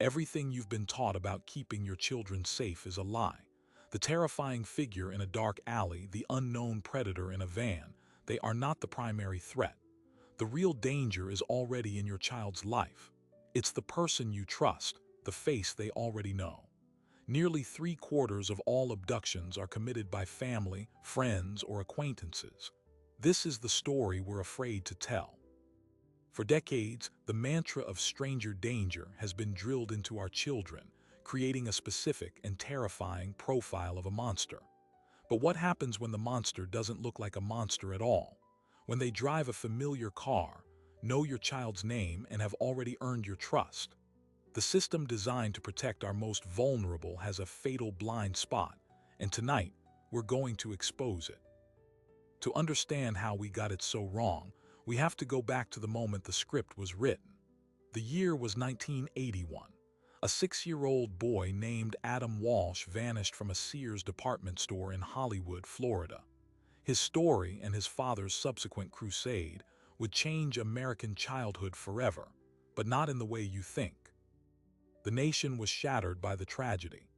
Everything you've been taught about keeping your children safe is a lie. The terrifying figure in a dark alley, the unknown predator in a van, they are not the primary threat. The real danger is already in your child's life. It's the person you trust, the face they already know. Nearly 3/4 of all abductions are committed by family, friends, or acquaintances. This is the story we're afraid to tell. For decades, the mantra of stranger danger has been drilled into our children, creating a specific and terrifying profile of a monster. But what happens when the monster doesn't look like a monster at all? When they drive a familiar car, know your child's name, and have already earned your trust? The system designed to protect our most vulnerable has a fatal blind spot, and tonight, we're going to expose it. To understand how we got it so wrong, we have to go back to the moment the script was written. The year was 1981. A 6-year-old boy named Adam Walsh vanished from a Sears department store in Hollywood, Florida. His story and his father's subsequent crusade would change American childhood forever, but not in the way you think. The nation was shattered by the tragedy.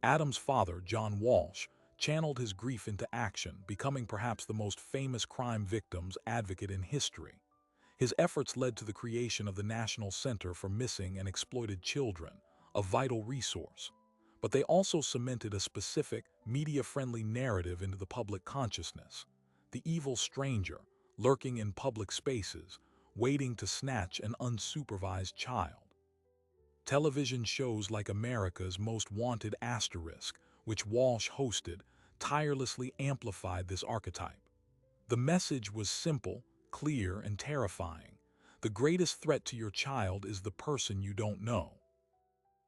Adam's father, John Walsh, channeled his grief into action, becoming perhaps the most famous crime victims advocate in history. His efforts led to the creation of the National Center for Missing and Exploited Children, a vital resource. But they also cemented a specific, media-friendly narrative into the public consciousness. The evil stranger, lurking in public spaces, waiting to snatch an unsupervised child. Television shows like America's Most Wanted Asterisk, which Walsh hosted, tirelessly amplified this archetype. The message was simple, clear, and terrifying. The greatest threat to your child is the person you don't know.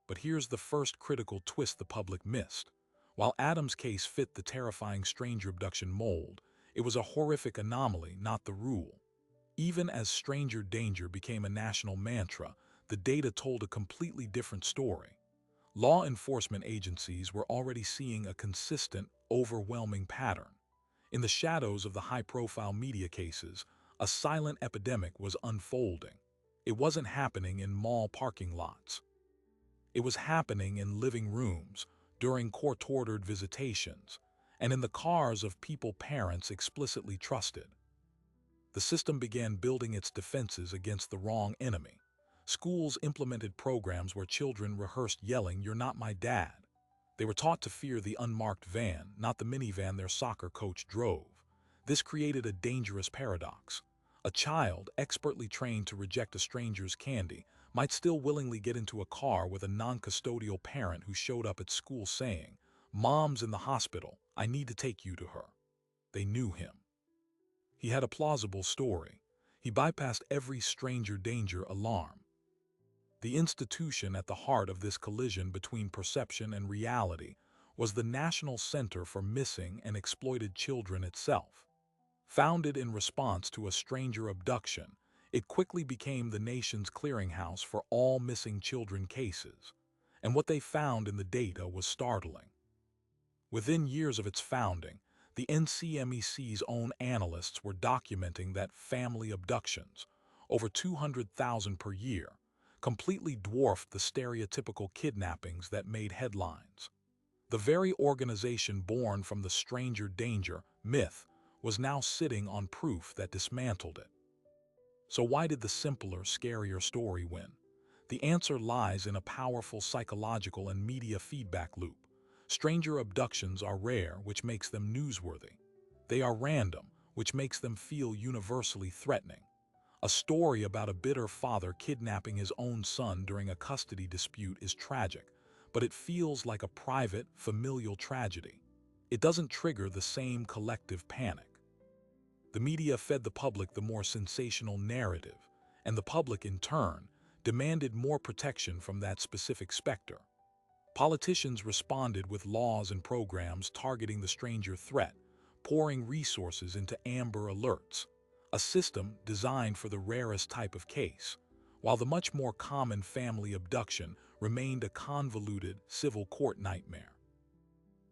But here's the first critical twist the public missed. While Adam's case fit the terrifying stranger abduction mold, it was a horrific anomaly, not the rule. Even as stranger danger became a national mantra, the data told a completely different story. Law enforcement agencies were already seeing a consistent, overwhelming pattern. In the shadows of the high-profile media cases, a silent epidemic was unfolding. It wasn't happening in mall parking lots. It was happening in living rooms, during court-ordered visitations, and in the cars of people parents explicitly trusted. The system began building its defenses against the wrong enemy. Schools implemented programs where children rehearsed yelling, "You're not my dad." They were taught to fear the unmarked van, not the minivan their soccer coach drove. This created a dangerous paradox. A child, expertly trained to reject a stranger's candy, might still willingly get into a car with a non-custodial parent who showed up at school saying, "Mom's in the hospital, I need to take you to her." They knew him. He had a plausible story. He bypassed every stranger danger alarm. The institution at the heart of this collision between perception and reality was the National Center for Missing and Exploited Children itself. Founded in response to a stranger abduction, it quickly became the nation's clearinghouse for all missing children cases. And what they found in the data was startling. Within years of its founding, the NCMEC's own analysts were documenting that family abductions, over 200,000 per year, completely dwarfed the stereotypical kidnappings that made headlines. The very organization born from the stranger danger myth was now sitting on proof that dismantled it. So why did the simpler, scarier story win? The answer lies in a powerful psychological and media feedback loop. Stranger abductions are rare, which makes them newsworthy. They are random, which makes them feel universally threatening. A story about a bitter father kidnapping his own son during a custody dispute is tragic, but it feels like a private, familial tragedy. It doesn't trigger the same collective panic. The media fed the public the more sensational narrative, and the public, in turn, demanded more protection from that specific specter. Politicians responded with laws and programs targeting the stranger threat, pouring resources into Amber Alerts, a system designed for the rarest type of case, while the much more common family abduction remained a convoluted civil court nightmare.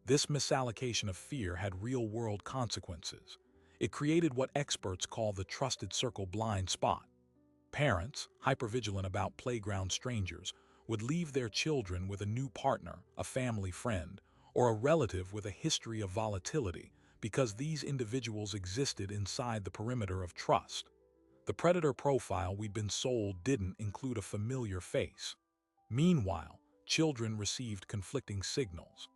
This misallocation of fear had real-world consequences. It created what experts call the trusted circle blind spot. Parents, hypervigilant about playground strangers, would leave their children with a new partner, a family friend, or a relative with a history of volatility because these individuals existed inside the perimeter of trust. The predator profile we'd been sold didn't include a familiar face. Meanwhile, children received conflicting signals.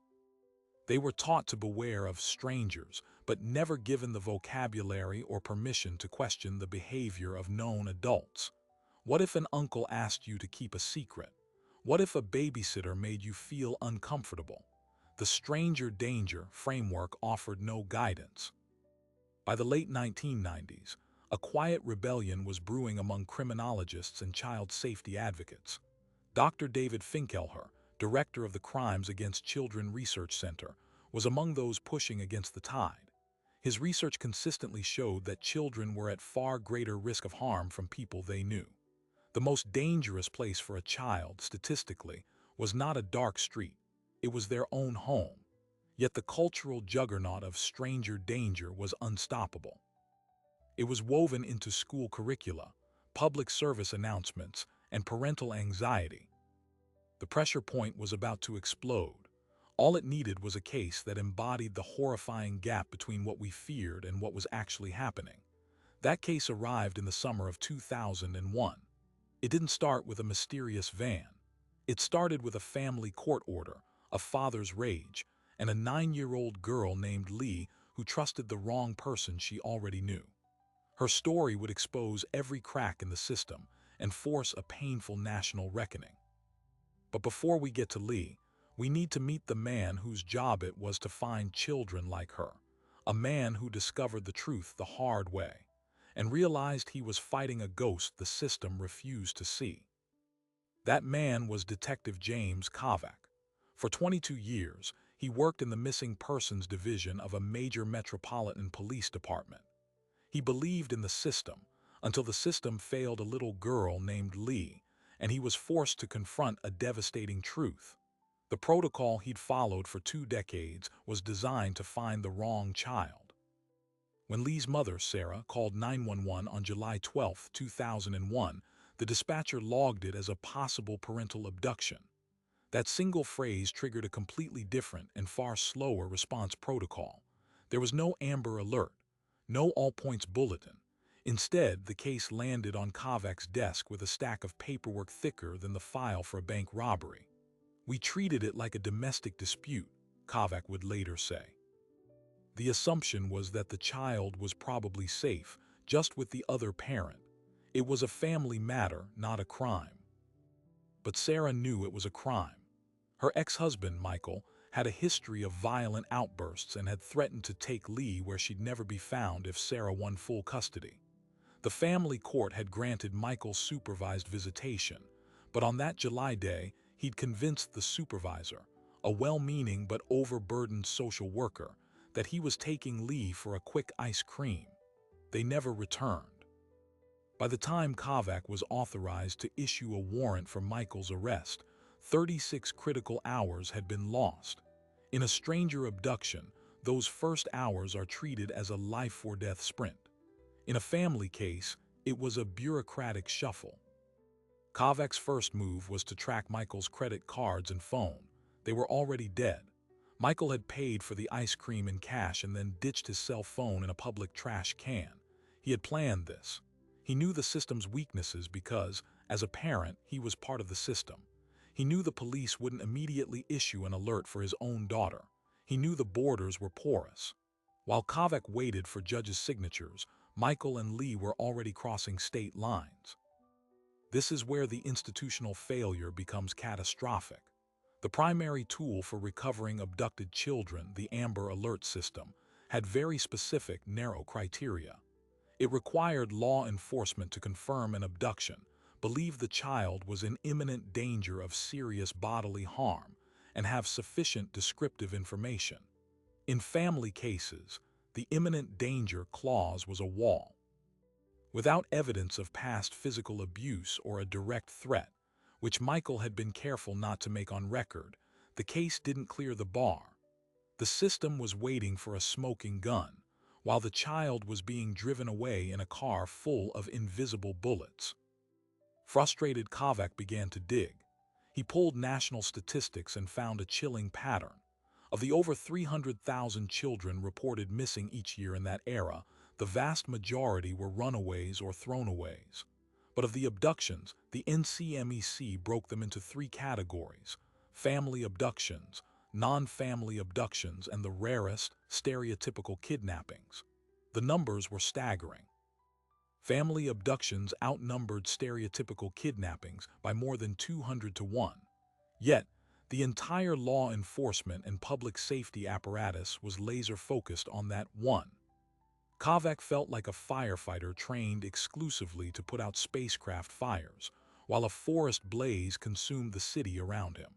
They were taught to beware of strangers, but never given the vocabulary or permission to question the behavior of known adults. What if an uncle asked you to keep a secret? What if a babysitter made you feel uncomfortable? The stranger danger framework offered no guidance. By the late 1990s, a quiet rebellion was brewing among criminologists and child safety advocates. Dr. David Finkelher, director of the Crimes Against Children Research Center, was among those pushing against the tide. His research consistently showed that children were at far greater risk of harm from people they knew. The most dangerous place for a child, statistically, was not a dark street. It was their own home. Yet the cultural juggernaut of stranger danger was unstoppable. It was woven into school curricula, public service announcements, and parental anxiety. The pressure point was about to explode. All it needed was a case that embodied the horrifying gap between what we feared and what was actually happening. That case arrived in the summer of 2001. It didn't start with a mysterious van. It started with a family court order, a father's rage, and a 9-year-old girl named Lee who trusted the wrong person she already knew. Her story would expose every crack in the system and force a painful national reckoning. But before we get to Lee, we need to meet the man whose job it was to find children like her, a man who discovered the truth the hard way and realized he was fighting a ghost the system refused to see. That man was Detective James Kovac. For 22 years, he worked in the Missing Persons Division of a major metropolitan police department. He believed in the system until the system failed a little girl named Lee, and he was forced to confront a devastating truth. The protocol he'd followed for 2 decades was designed to find the wrong child. When Lee's mother, Sarah, called 911 on July 12, 2001, the dispatcher logged it as a possible parental abduction. That single phrase triggered a completely different and far slower response protocol. There was no Amber Alert, no all-points bulletin. Instead, the case landed on Kovac's desk with a stack of paperwork thicker than the file for a bank robbery. "We treated it like a domestic dispute," Kovac would later say. The assumption was that the child was probably safe, just with the other parent. It was a family matter, not a crime. But Sarah knew it was a crime. Her ex-husband, Michael, had a history of violent outbursts and had threatened to take Lee where she'd never be found if Sarah won full custody. The family court had granted Michael supervised visitation, but on that July day, he'd convinced the supervisor, a well-meaning but overburdened social worker, that he was taking Lee for a quick ice cream. They never returned. By the time Kovac was authorized to issue a warrant for Michael's arrest, 36 critical hours had been lost. In a stranger abduction, those first hours are treated as a life-or-death sprint. In a family case, it was a bureaucratic shuffle. Kovac's first move was to track Michael's credit cards and phone. They were already dead. Michael had paid for the ice cream in cash and then ditched his cell phone in a public trash can. He had planned this. He knew the system's weaknesses because, as a parent, he was part of the system. He knew the police wouldn't immediately issue an alert for his own daughter. He knew the borders were porous. While Kovac waited for judges' signatures, Michael and Lee were already crossing state lines. This is where the institutional failure becomes catastrophic. The primary tool for recovering abducted children, the Amber Alert system, had very specific, narrow criteria. It required law enforcement to confirm an abduction, believe the child was in imminent danger of serious bodily harm, and have sufficient descriptive information. In family cases, the imminent danger clause was a wall. Without evidence of past physical abuse or a direct threat, which Michael had been careful not to make on record, the case didn't clear the bar. The system was waiting for a smoking gun, while the child was being driven away in a car full of invisible bullets. Frustrated, Kovac began to dig. He pulled national statistics and found a chilling pattern. Of the over 300,000 children reported missing each year in that era, the vast majority were runaways or throwaways. But of the abductions, the NCMEC broke them into three categories: family abductions, non-family abductions, and the rarest, stereotypical kidnappings. The numbers were staggering. Family abductions outnumbered stereotypical kidnappings by more than 200 to 1. Yet, the entire law enforcement and public safety apparatus was laser-focused on that one. Kavak felt like a firefighter trained exclusively to put out spacecraft fires, while a forest blaze consumed the city around him.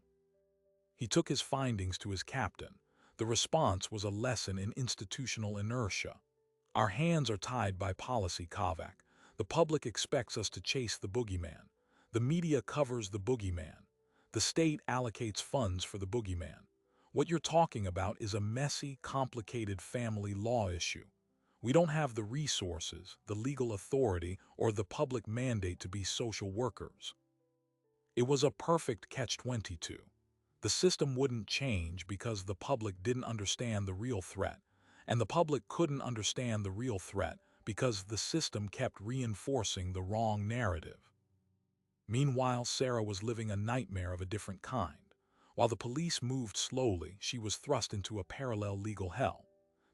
He took his findings to his captain. The response was a lesson in institutional inertia. Our hands are tied by policy, Kavak. The public expects us to chase the boogeyman. The media covers the boogeyman. The state allocates funds for the boogeyman. What you're talking about is a messy, complicated family law issue. We don't have the resources, the legal authority, or the public mandate to be social workers. It was a perfect catch-22. The system wouldn't change because the public didn't understand the real threat, and the public couldn't understand the real threat because the system kept reinforcing the wrong narrative. Meanwhile, Sarah was living a nightmare of a different kind. While the police moved slowly, she was thrust into a parallel legal hell.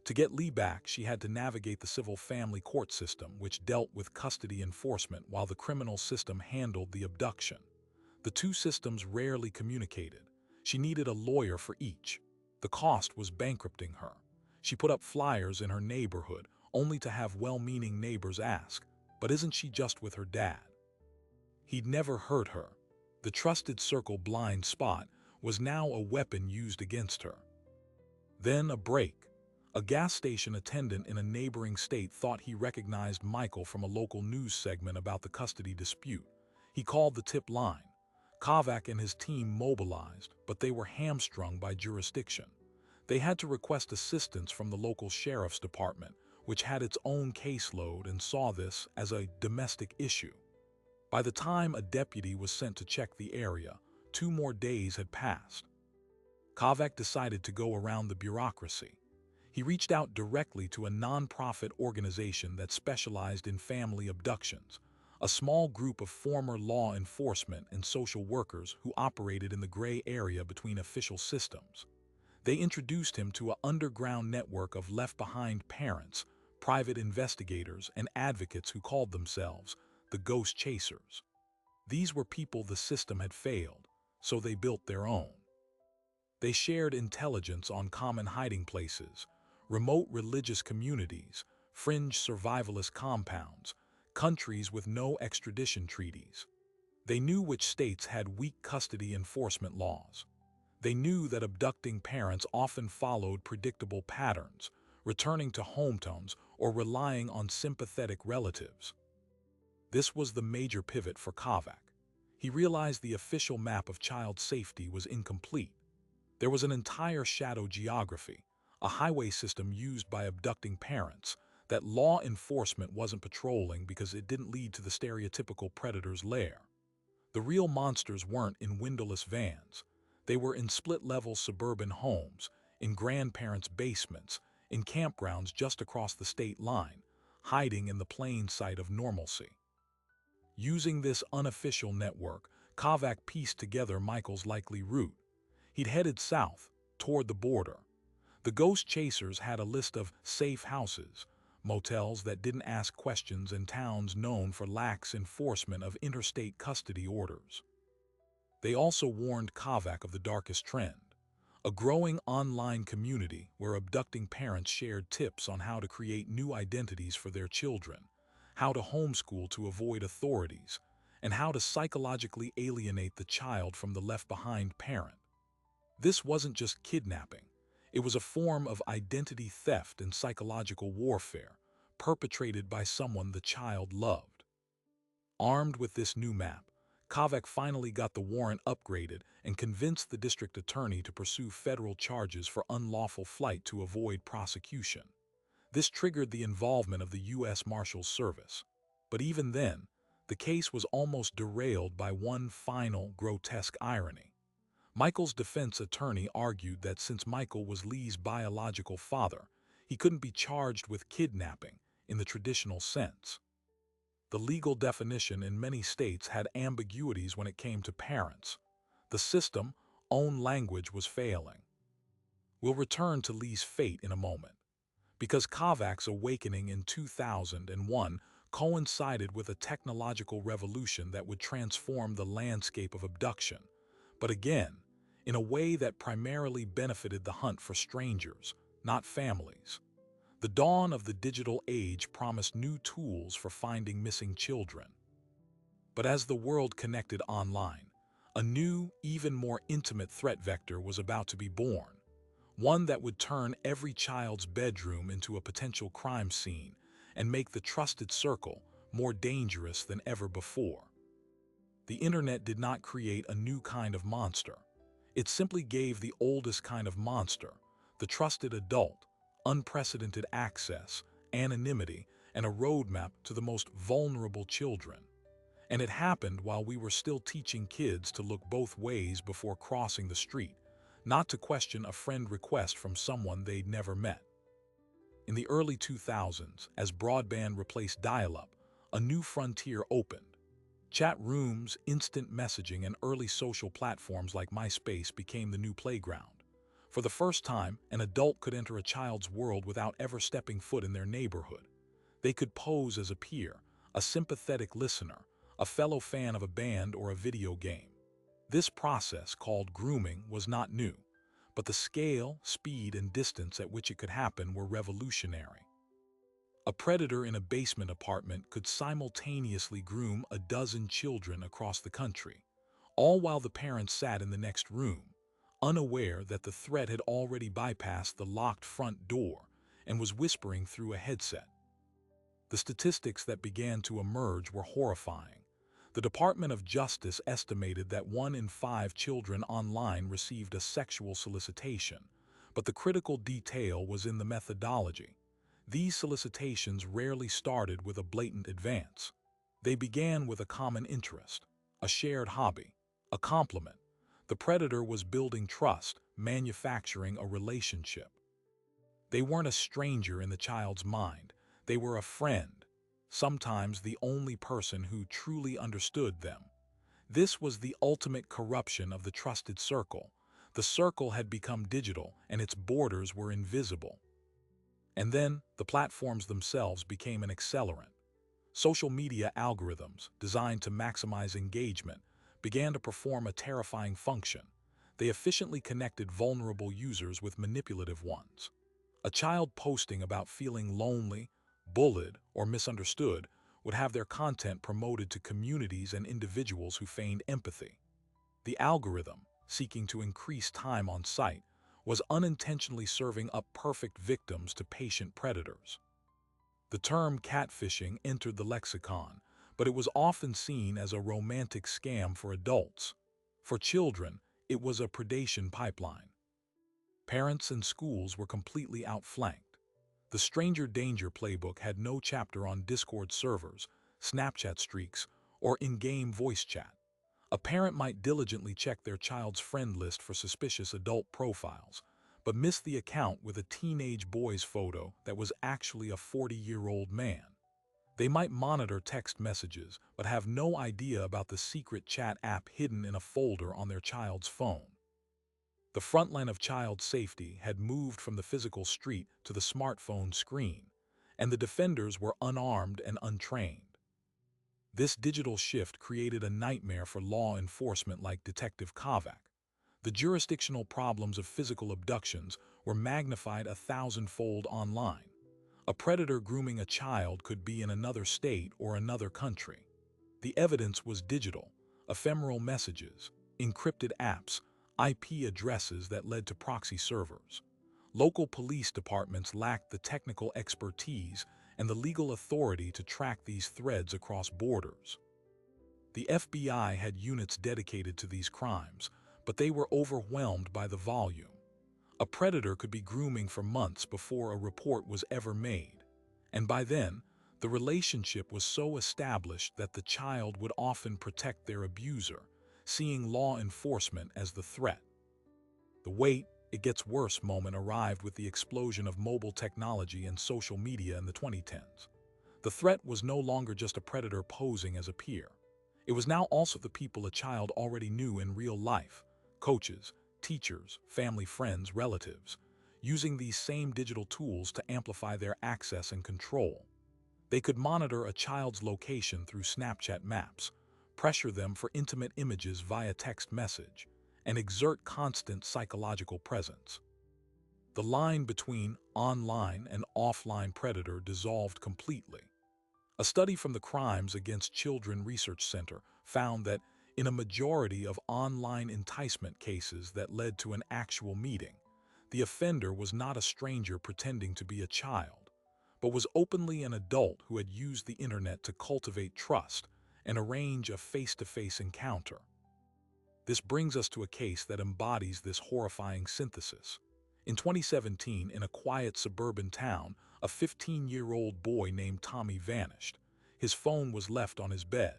To get Lee back, she had to navigate the civil family court system, which dealt with custody enforcement while the criminal system handled the abduction. The two systems rarely communicated. She needed a lawyer for each. The cost was bankrupting her. She put up flyers in her neighborhood, only to have well-meaning neighbors ask, "But isn't she just with her dad?" He'd never hurt her. The trusted circle blind spot was now a weapon used against her. Then a break. A gas station attendant in a neighboring state thought he recognized Michael from a local news segment about the custody dispute. He called the tip line. Kavak and his team mobilized, but they were hamstrung by jurisdiction. They had to request assistance from the local sheriff's department, which had its own caseload and saw this as a domestic issue. By the time a deputy was sent to check the area, 2 more days had passed. Kavak decided to go around the bureaucracy. He reached out directly to a non-profit organization that specialized in family abductions, a small group of former law enforcement and social workers who operated in the gray area between official systems. They introduced him to an underground network of left-behind parents, private investigators, and advocates who called themselves the Ghost Chasers. These were people the system had failed, so they built their own. They shared intelligence on common hiding places, remote religious communities, fringe survivalist compounds, countries with no extradition treaties. They knew which states had weak custody enforcement laws. They knew that abducting parents often followed predictable patterns, returning to hometowns or relying on sympathetic relatives. This was the major pivot for Kavak. He realized the official map of child safety was incomplete. There was an entire shadow geography, a highway system used by abducting parents, that law enforcement wasn't patrolling because it didn't lead to the stereotypical predator's lair. The real monsters weren't in windowless vans. They were in split-level suburban homes, in grandparents' basements, in campgrounds just across the state line, hiding in the plain sight of normalcy. Using this unofficial network, Kavak pieced together Michael's likely route. He'd headed south, toward the border. The Ghost Chasers had a list of safe houses, motels that didn't ask questions, and towns known for lax enforcement of interstate custody orders. They also warned Kavak of the darkest trend, a growing online community where abducting parents shared tips on how to create new identities for their children, how to homeschool to avoid authorities, and how to psychologically alienate the child from the left-behind parent. This wasn't just kidnapping. It was a form of identity theft and psychological warfare, perpetrated by someone the child loved. Armed with this new map, Kavak finally got the warrant upgraded and convinced the district attorney to pursue federal charges for unlawful flight to avoid prosecution. This triggered the involvement of the U.S. Marshals Service. But even then, the case was almost derailed by one final, grotesque irony. Michael's defense attorney argued that since Michael was Lee's biological father, he couldn't be charged with kidnapping in the traditional sense. The legal definition in many states had ambiguities when it came to parents. The system's own language was failing. We'll return to Lee's fate in a moment, because Kavak's awakening in 2001 coincided with a technological revolution that would transform the landscape of abduction, but again, in a way that primarily benefited the hunt for strangers, not families. The dawn of the digital age promised new tools for finding missing children. But as the world connected online, a new, even more intimate threat vector was about to be born, one that would turn every child's bedroom into a potential crime scene and make the trusted circle more dangerous than ever before. The internet did not create a new kind of monster. It simply gave the oldest kind of monster, the trusted adult, unprecedented access, anonymity, and a roadmap to the most vulnerable children. And it happened while we were still teaching kids to look both ways before crossing the street, not to question a friend request from someone they'd never met. In the early 2000s, as broadband replaced dial-up, a new frontier opened. Chat rooms, instant messaging, and early social platforms like MySpace became the new playground. For the first time, an adult could enter a child's world without ever stepping foot in their neighborhood. They could pose as a peer, a sympathetic listener, a fellow fan of a band or a video game. This process, called grooming, was not new, but the scale, speed, and distance at which it could happen were revolutionary. A predator in a basement apartment could simultaneously groom a dozen children across the country, all while the parents sat in the next room, unaware that the threat had already bypassed the locked front door and was whispering through a headset. The statistics that began to emerge were horrifying. The Department of Justice estimated that 1 in 5 children online received a sexual solicitation, but the critical detail was in the methodology. These solicitations rarely started with a blatant advance. They began with a common interest, a shared hobby, a compliment. The predator was building trust, manufacturing a relationship. They weren't a stranger in the child's mind. They were a friend, sometimes the only person who truly understood them. This was the ultimate corruption of the trusted circle. The circle had become digital, and its borders were invisible. And then, the platforms themselves became an accelerant. Social media algorithms, designed to maximize engagement, began to perform a terrifying function. They efficiently connected vulnerable users with manipulative ones. A child posting about feeling lonely, bullied, or misunderstood would have their content promoted to communities and individuals who feigned empathy. The algorithm, seeking to increase time on site, was unintentionally serving up perfect victims to patient predators. The term catfishing entered the lexicon, but it was often seen as a romantic scam for adults. For children, it was a predation pipeline. Parents and schools were completely outflanked. The stranger danger playbook had no chapter on Discord servers, Snapchat streaks, or in-game voice chat. A parent might diligently check their child's friend list for suspicious adult profiles, but miss the account with a teenage boy's photo that was actually a 40-year-old man. They might monitor text messages, but have no idea about the secret chat app hidden in a folder on their child's phone. The front line of child safety had moved from the physical street to the smartphone screen, and the defenders were unarmed and untrained. This digital shift created a nightmare for law enforcement like Detective Kavak. The jurisdictional problems of physical abductions were magnified 1,000-fold online. A predator grooming a child could be in another state or another country. The evidence was digital, ephemeral messages, encrypted apps, IP addresses that led to proxy servers. Local police departments lacked the technical expertise and the legal authority to track these threads across borders. The FBI had units dedicated to these crimes, but they were overwhelmed by the volume. A predator could be grooming for months before a report was ever made. And by then, The relationship was so established that the child would often protect their abuser, seeing law enforcement as the threat. The wait, it gets worse moment arrived with the explosion of mobile technology and social media in the 2010s. The threat was no longer just a predator posing as a peer. It was now also the people a child already knew in real life: coaches, teachers, family friends, relatives, using these same digital tools to amplify their access and control. They could monitor a child's location through Snapchat maps, pressure them for intimate images via text message, and exert constant psychological presence. The line between online and offline predator dissolved completely. A study from the Crimes Against Children Research Center found that in a majority of online enticement cases that led to an actual meeting, the offender was not a stranger pretending to be a child, but was openly an adult who had used the internet to cultivate trust and arrange a face-to-face encounter. This brings us to a case that embodies this horrifying synthesis. In 2017, in a quiet suburban town, a 15-year-old boy named Tommy vanished. His phone was left on his bed.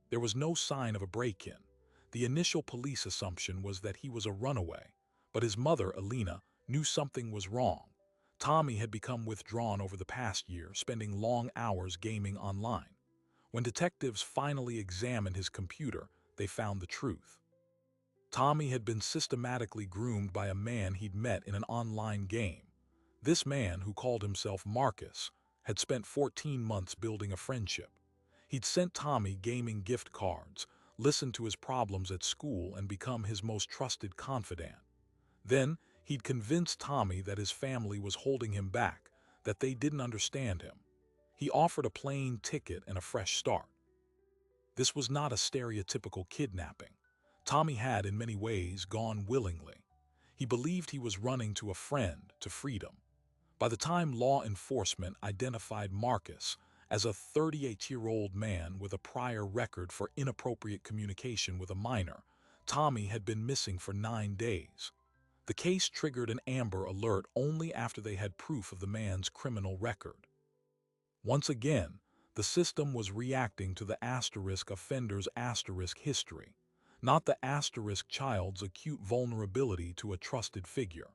There was no sign of a break-in. The initial police assumption was that he was a runaway, but his mother, Alina, knew something was wrong. Tommy had become withdrawn over the past year, spending long hours gaming online. When detectives finally examined his computer, they found the truth. Tommy had been systematically groomed by a man he'd met in an online game. This man, who called himself Marcus, had spent 14 months building a friendship. He'd sent Tommy gaming gift cards, listened to his problems at school, and become his most trusted confidant. Then, he'd convinced Tommy that his family was holding him back, that they didn't understand him. He offered a plane ticket and a fresh start. This was not a stereotypical kidnapping. Tommy had, in many ways, gone willingly. He believed he was running to a friend, to freedom. By the time law enforcement identified Marcus as a 38-year-old man with a prior record for inappropriate communication with a minor, Tommy had been missing for 9 days. The case triggered an Amber Alert only after they had proof of the man's criminal record. Once again, the system was reacting to the offender's history, not the child's acute vulnerability to a trusted figure.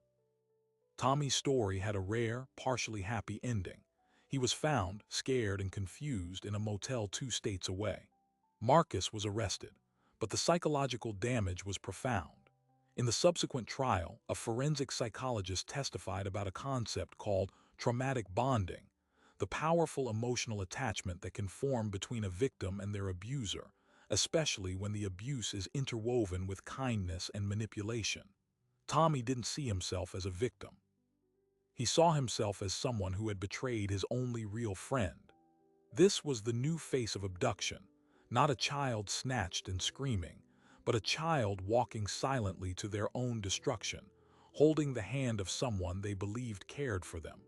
Tommy's story had a rare, partially happy ending. He was found, scared and confused, in a motel 2 states away. Marcus was arrested, but the psychological damage was profound. In the subsequent trial, a forensic psychologist testified about a concept called traumatic bonding, the powerful emotional attachment that can form between a victim and their abuser, especially when the abuse is interwoven with kindness and manipulation. Tommy didn't see himself as a victim. He saw himself as someone who had betrayed his only real friend. This was the new face of abduction, not a child snatched and screaming, but a child walking silently to their own destruction, holding the hand of someone they believed cared for them.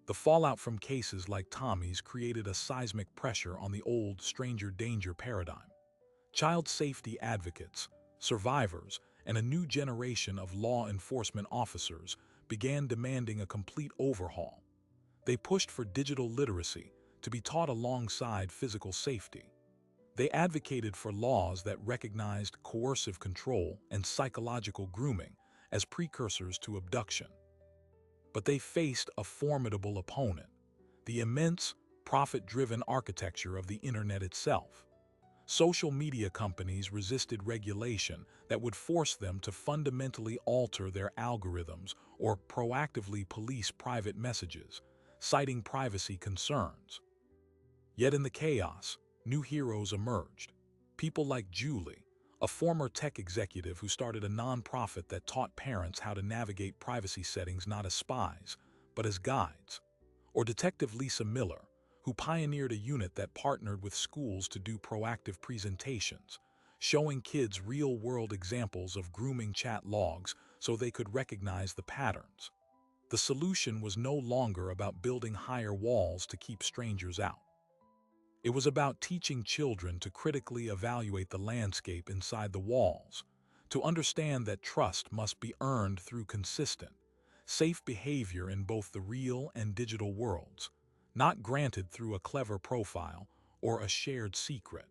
The fallout from cases like Tommy's created a seismic pressure on the old stranger danger paradigm. Child safety advocates, survivors, and a new generation of law enforcement officers began demanding a complete overhaul. They pushed for digital literacy to be taught alongside physical safety. They advocated for laws that recognized coercive control and psychological grooming as precursors to abduction. But they faced a formidable opponent: the immense, profit-driven architecture of the internet itself. Social media companies resisted regulation that would force them to fundamentally alter their algorithms or proactively police private messages, citing privacy concerns. Yet in the chaos, new heroes emerged. People like Julie, a former tech executive who started a nonprofit that taught parents how to navigate privacy settings not as spies, but as guides. Or Detective Lisa Miller, who pioneered a unit that partnered with schools to do proactive presentations, showing kids real-world examples of grooming chat logs so they could recognize the patterns. The solution was no longer about building higher walls to keep strangers out. It was about teaching children to critically evaluate the landscape inside the walls, to understand that trust must be earned through consistent, safe behavior in both the real and digital worlds, not granted through a clever profile or a shared secret.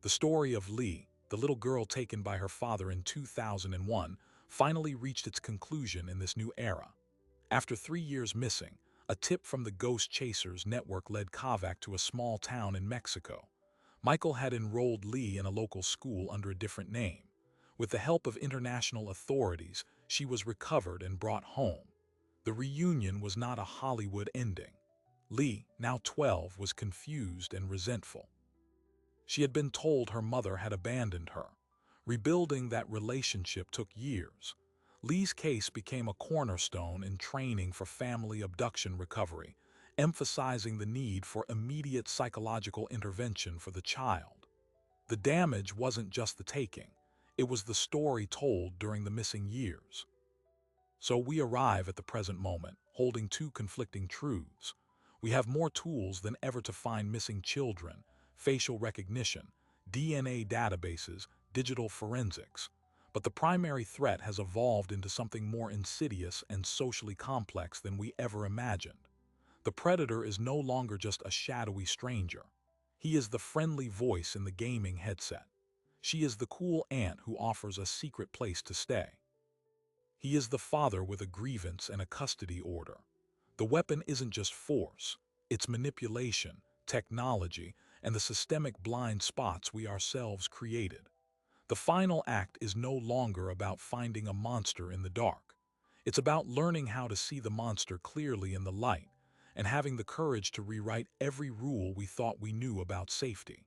The story of Lee, the little girl taken by her father in 2001, finally reached its conclusion in this new era. After 3 years missing, a tip from the Ghost Chasers network led Kavak to a small town in Mexico. Michael had enrolled Lee in a local school under a different name. With the help of international authorities, she was recovered and brought home. The reunion was not a Hollywood ending. Lee, now 12, was confused and resentful. She had been told her mother had abandoned her. Rebuilding that relationship took years. Lee's case became a cornerstone in training for family abduction recovery, emphasizing the need for immediate psychological intervention for the child. The damage wasn't just the taking, it was the story told during the missing years. So we arrive at the present moment, holding two conflicting truths. We have more tools than ever to find missing children: facial recognition, DNA databases, digital forensics. But the primary threat has evolved into something more insidious and socially complex than we ever imagined. The predator is no longer just a shadowy stranger. He is the friendly voice in the gaming headset. She is the cool aunt who offers a secret place to stay. He is the father with a grievance and a custody order. The weapon isn't just force, it's manipulation, technology, and the systemic blind spots we ourselves created. The final act is no longer about finding a monster in the dark. It's about learning how to see the monster clearly in the light and having the courage to rewrite every rule we thought we knew about safety.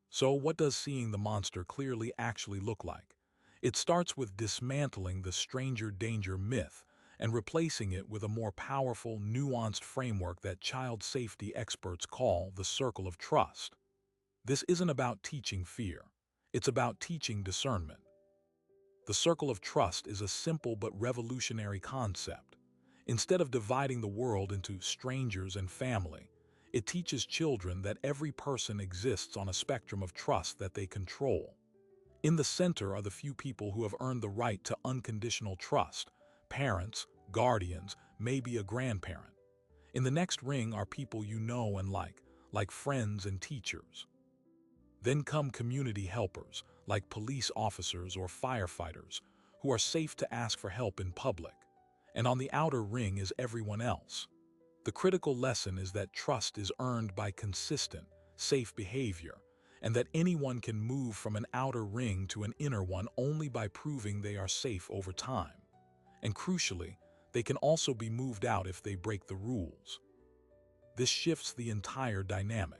So what does seeing the monster clearly actually look like? It starts with dismantling the stranger danger myth and replacing it with a more powerful, nuanced framework that child safety experts call the circle of trust. This isn't about teaching fear. It's about teaching discernment. The circle of trust is a simple but revolutionary concept. Instead of dividing the world into strangers and family, it teaches children that every person exists on a spectrum of trust that they control. In the center are the few people who have earned the right to unconditional trust: parents, guardians, maybe a grandparent. In the next ring are people you know and like friends and teachers. Then come community helpers, like police officers or firefighters, who are safe to ask for help in public. And on the outer ring is everyone else. The critical lesson is that trust is earned by consistent, safe behavior, and that anyone can move from an outer ring to an inner one only by proving they are safe over time. And crucially, they can also be moved out if they break the rules. This shifts the entire dynamic.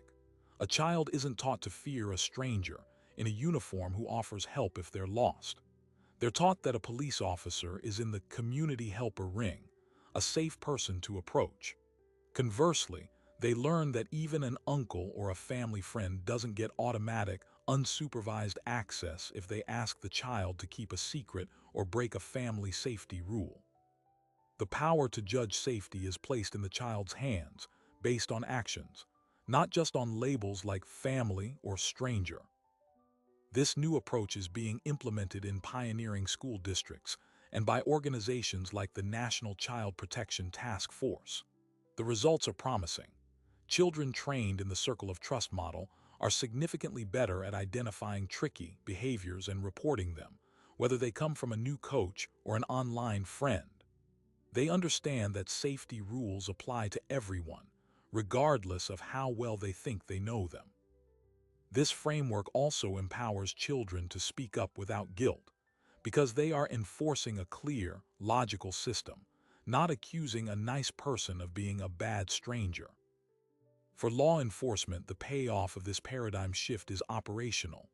A child isn't taught to fear a stranger in a uniform who offers help if they're lost. They're taught that a police officer is in the community helper ring, a safe person to approach. Conversely, they learn that even an uncle or a family friend doesn't get automatic, unsupervised access if they ask the child to keep a secret or break a family safety rule. The power to judge safety is placed in the child's hands, based on actions, not just on labels like family or stranger. This new approach is being implemented in pioneering school districts and by organizations like the National Child Protection Task Force. The results are promising. Children trained in the Circle of Trust model are significantly better at identifying tricky behaviors and reporting them, whether they come from a new coach or an online friend. They understand that safety rules apply to everyone, regardless of how well they think they know them. This framework also empowers children to speak up without guilt, because they are enforcing a clear, logical system, not accusing a nice person of being a bad stranger. For law enforcement, the payoff of this paradigm shift is operational.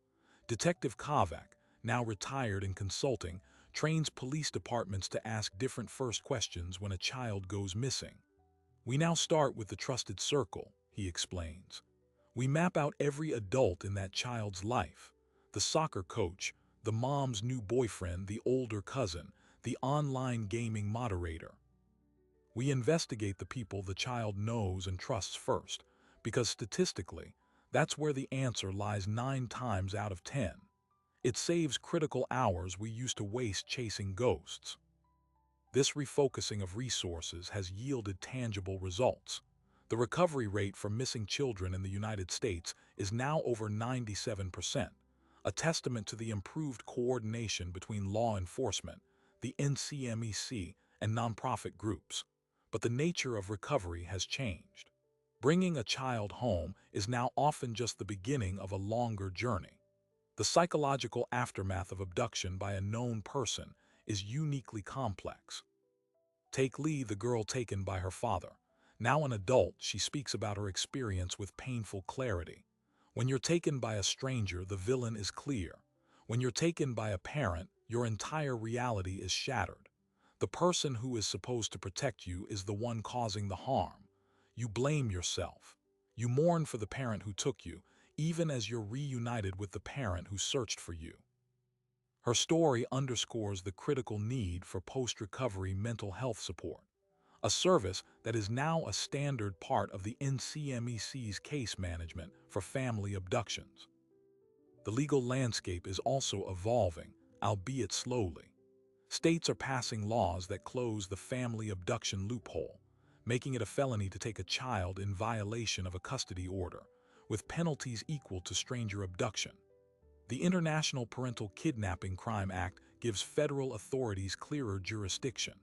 Detective Kavak, now retired in consulting, trains police departments to ask different first questions when a child goes missing. "We now start with the trusted circle," he explains. "We map out every adult in that child's life: the soccer coach, the mom's new boyfriend, the older cousin, the online gaming moderator. We investigate the people the child knows and trusts first, because statistically, that's where the answer lies 9 times out of 10. It saves critical hours we used to waste chasing ghosts." This refocusing of resources has yielded tangible results. The recovery rate for missing children in the United States is now over 97%, a testament to the improved coordination between law enforcement, the NCMEC, and nonprofit groups. But the nature of recovery has changed. Bringing a child home is now often just the beginning of a longer journey. The psychological aftermath of abduction by a known person is uniquely complex. Take Lee, the girl taken by her father. Now an adult, she speaks about her experience with painful clarity. When you're taken by a stranger, the villain is clear. When you're taken by a parent, your entire reality is shattered. The person who is supposed to protect you is the one causing the harm. You blame yourself. You mourn for the parent who took you, even as you're reunited with the parent who searched for you. Her story underscores the critical need for post-recovery mental health support, a service that is now a standard part of the NCMEC's case management for family abductions. The legal landscape is also evolving, albeit slowly. States are passing laws that close the family abduction loophole, making it a felony to take a child in violation of a custody order, with penalties equal to stranger abduction. The International Parental Kidnapping Crime Act gives federal authorities clearer jurisdiction.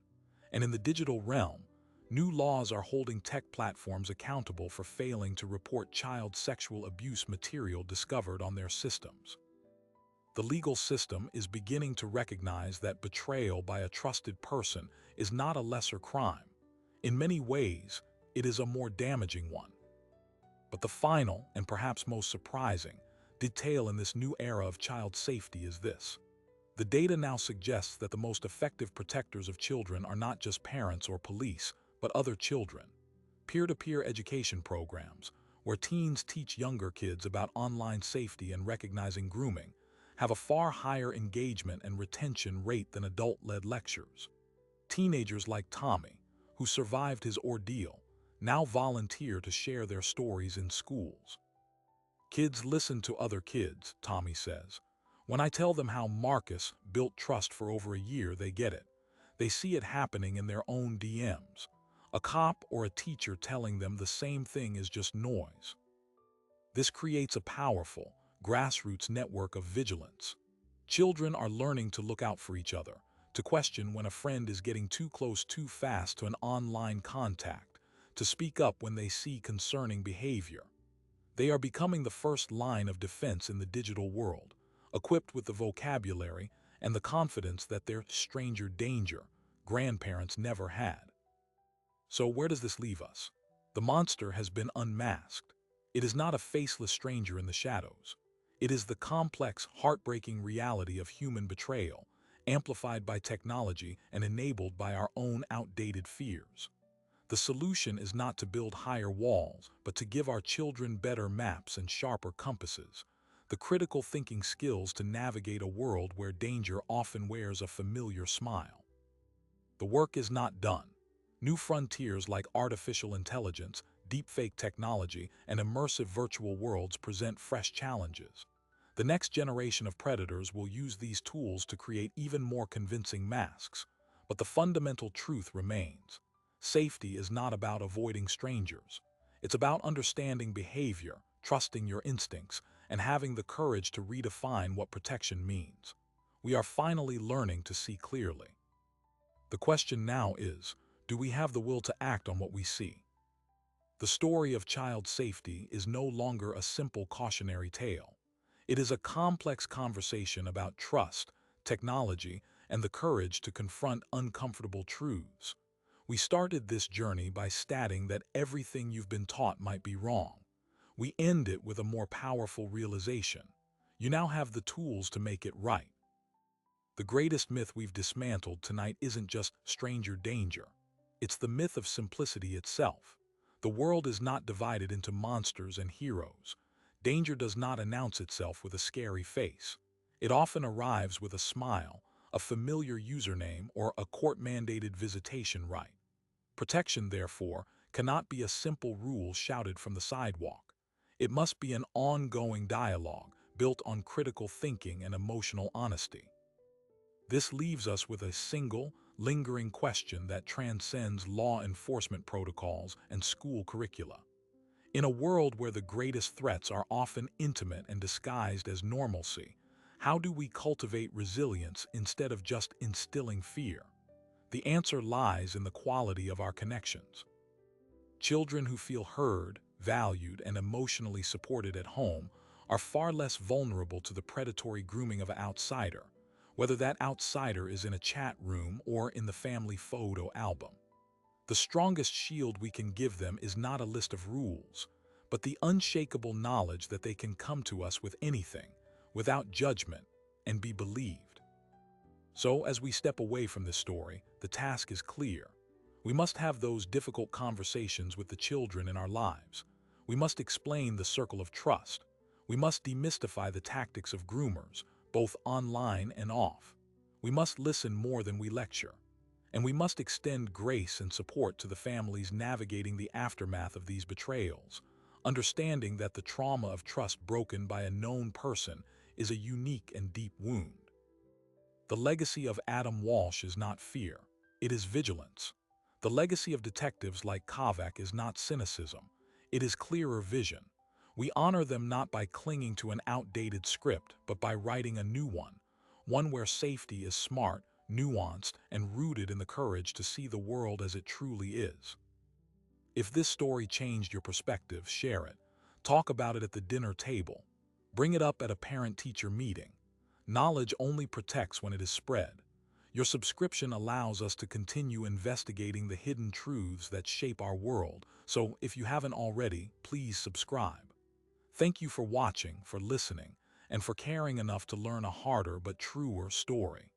And in the digital realm, new laws are holding tech platforms accountable for failing to report child sexual abuse material discovered on their systems. The legal system is beginning to recognize that betrayal by a trusted person is not a lesser crime. In many ways, it is a more damaging one. But the final, and perhaps most surprising, detail in this new era of child safety is this. The data now suggests that the most effective protectors of children are not just parents or police, but other children. Peer-to-peer education programs, where teens teach younger kids about online safety and recognizing grooming, have a far higher engagement and retention rate than adult-led lectures. Teenagers like Tommy, who survived his ordeal, now volunteer to share their stories in schools. Kids listen to other kids, Tommy says. When I tell them how Marcus built trust for over a year, they get it. They see it happening in their own DMs. A cop or a teacher telling them the same thing is just noise. This creates a powerful, grassroots network of vigilance. Children are learning to look out for each other, to question when a friend is getting too close too fast to an online contact, to speak up when they see concerning behavior. They are becoming the first line of defense in the digital world, equipped with the vocabulary and the confidence that their stranger danger grandparents never had. So where does this leave us? The monster has been unmasked. It is not a faceless stranger in the shadows. It is the complex, heartbreaking reality of human betrayal, amplified by technology and enabled by our own outdated fears. The solution is not to build higher walls, but to give our children better maps and sharper compasses, the critical thinking skills to navigate a world where danger often wears a familiar smile. The work is not done. New frontiers like artificial intelligence, deepfake technology, and immersive virtual worlds present fresh challenges. The next generation of predators will use these tools to create even more convincing masks, but the fundamental truth remains. Safety is not about avoiding strangers. It's about understanding behavior, trusting your instincts, and having the courage to redefine what protection means. We are finally learning to see clearly. The question now is, do we have the will to act on what we see? The story of child safety is no longer a simple cautionary tale. It is a complex conversation about trust, technology, and the courage to confront uncomfortable truths. We started this journey by stating that everything you've been taught might be wrong. We end it with a more powerful realization. You now have the tools to make it right. The greatest myth we've dismantled tonight isn't just stranger danger. It's the myth of simplicity itself. The world is not divided into monsters and heroes. Danger does not announce itself with a scary face. It often arrives with a smile, a familiar username, or a court-mandated visitation right. Protection, therefore, cannot be a simple rule shouted from the sidewalk. It must be an ongoing dialogue built on critical thinking and emotional honesty. This leaves us with a single, lingering question that transcends law enforcement protocols and school curricula. In a world where the greatest threats are often intimate and disguised as normalcy, how do we cultivate resilience instead of just instilling fear? The answer lies in the quality of our connections. Children who feel heard, valued, and emotionally supported at home are far less vulnerable to the predatory grooming of an outsider, whether that outsider is in a chat room or in the family photo album. The strongest shield we can give them is not a list of rules, but the unshakable knowledge that they can come to us with anything, without judgment, and be believed. So, as we step away from this story, the task is clear. We must have those difficult conversations with the children in our lives. We must explain the circle of trust. We must demystify the tactics of groomers, both online and off. We must listen more than we lecture. And we must extend grace and support to the families navigating the aftermath of these betrayals, understanding that the trauma of trust broken by a known person is a unique and deep wound. The legacy of Adam Walsh is not fear, it is vigilance. The legacy of detectives like Café is not cynicism, it is clearer vision. We honor them not by clinging to an outdated script, but by writing a new one where safety is smart, nuanced, and rooted in the courage to see the world as it truly is. If this story changed your perspective, share it. Talk about it at the dinner table. Bring it up at a parent-teacher meeting. Knowledge only protects when it is spread. Your subscription allows us to continue investigating the hidden truths that shape our world, so if you haven't already, please subscribe. Thank you for watching, for listening, and for caring enough to learn a harder but truer story.